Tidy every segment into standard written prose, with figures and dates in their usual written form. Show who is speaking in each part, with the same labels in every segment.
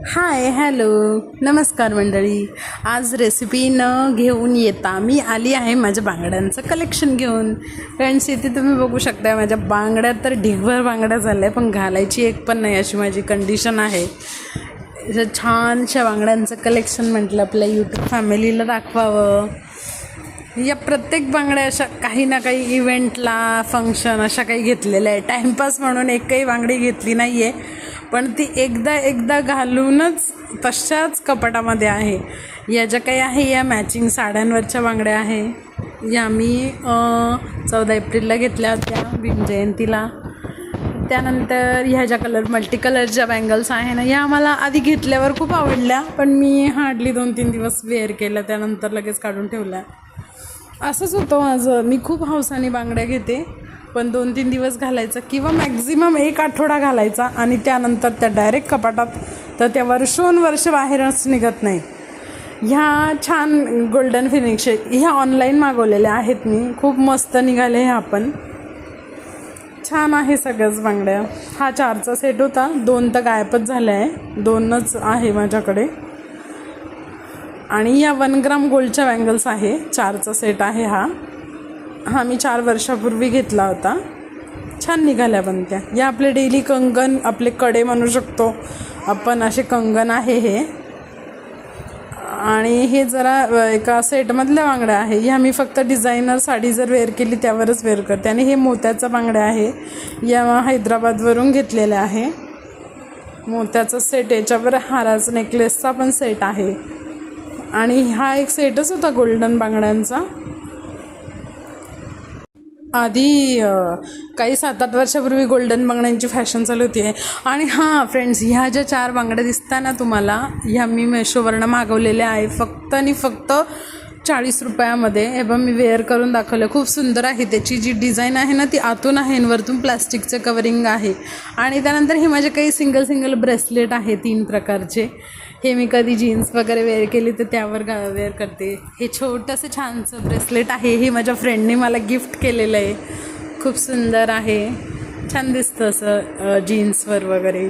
Speaker 1: Hi hello नमस्कार मंडळी. आज रेसिपी न घेऊन येता मी आली आहे माझ्या बांगड्यांचं कलेक्शन घेऊन. फ्रेंड्स, इथे तुम्ही बघू शकता माझ्या बांगड्या तर ढिगभर बांगड्या झाल्या, पण घालायची एक पण नाही अशी माझी कंडिशन आहे. छानशा बांगड्यांचं कलेक्शन म्हटलं आपल्या यूट्यूब फॅमिलीला दाखवावं. या प्रत्येक बांगड्या अशा काही ना काही इव्हेंटला फंक्शन अशा काही घेतलेल्या आहे. टाईमपास म्हणून एकही बांगडी घेतली नाही आहे, पण ती एकदा घालूनच तशाच कपाटामध्ये आहे. या ज्या काही आहे या मॅचिंग साड्यांवरच्या बांगड्या आहे. या मी 14 एप्रिलला घेतल्या होत्या भीम जयंतीला. त्यानंतर ह्या ज्या मल्टी कलरच्या बँगल्स आहे ना, ह्या मला आधी घेतल्यावर खूप आवडल्या, पण मी हार्डली 2-3 दिवस वेअर केल्या, त्यानंतर लगेच काढून ठेवल्या. असंच होतं माझं. मी खूप हौसाने बांगड्या घेते, पण 2-3 दिवस घालायचं किंवा मॅक्झिमम 1 आठवडा घालायचा आणि त्यानंतर त्या डायरेक्ट कपाटात, तर त्या वर्षोनवर्ष बाहेरच निघत नाही. ह्या छान गोल्डन फिनिश ह्या ऑनलाईन मागवलेल्या आहेत मी. खूप मस्त निघाले ह्या पण. छान आहे सगळ्याच बांगड्या. हा 4चा सेट होता, 2 तर गायबच झाल्या आहे, 2च आहे माझ्याकडे. आणि या 1 ग्राम गोल्डच्या बँगल्स आहे. 4चा सेट आहे हा मी 4 वर्षापूर्वी घेतला होता. छान निघाल्या पण त्या. या आपले डेली कंगन, आपले कडे म्हणू शकतो आपण, असे कंगन आहे हे. आणि हे जरा एका सेटमधल्या बांगड्या आहे. ह्या मी फक्त डिझायनर साडी जर वेअर केली त्यावरच वेअर करते. आणि हे मोत्याच्या बांगड्या आहे, या हैदराबादवरून घेतलेल्या आहे. मोत्याचा सेट, याच्यावर हाराचा नेकलेसचा पण सेट आहे. आणि हा एक सेटच होता गोल्डन बांगड्यांचा. आधी काही 7-8 वर्षापूर्वी गोल्डन बांगड्यांची फॅशन चालू होती आहे. आणि हां फ्रेंड्स, ह्या ज्या 4 बांगड्या दिसता ना तुम्हाला, ह्या मी मेशोवरनं मागवलेल्या आहे फक्त आणि फक्त 40 रुपयामध्ये. हे बघ, मी वेअर करून दाखवलं. खूप सुंदर आहे. त्याची जी डिझाईन आहे ना ती आतून आहे आणि वरतून प्लास्टिकचं कवरिंग आहे. आणि त्यानंतर हे माझे काही सिंगल ब्रेसलेट आहे 3 प्रकारचे. हे मी कधी जीन्स वगैरे वेअर केली तर त्यावर वेअर करते. हे छोटंसं छानसं ब्रेसलेट आहे, हे माझ्या फ्रेंडने मला गिफ्ट केलेलं आहे. खूप सुंदर आहे, छान दिसतं असं जीन्सवर वगैरे.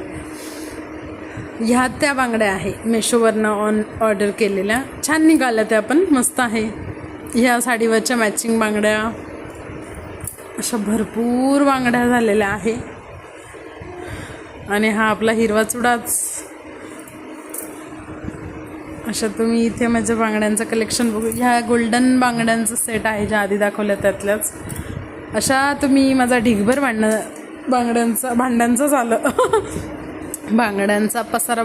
Speaker 1: ह्या त्या बांगड्या आहे मेशोवरनं ऑर्डर केलेल्या. छान निघाल्या त्या पण, मस्त आहे. ह्या साडीवरच्या मॅचिंग बांगड्या, अशा भरपूर बांगड्या झालेल्या आहे. आणि हा आपला हिरवा चुडाच. अशा तुम्ही इथे माझ्या बांगड्यांचं कलेक्शन बघू. ह्या गोल्डन बांगड्यांचं सेट आहे, ज्या आधी दाखवल्या त्यातल्याच. अशा तुम्ही माझा ढिगभर भांड्यांचं झालं बांगड्यांचा पसारा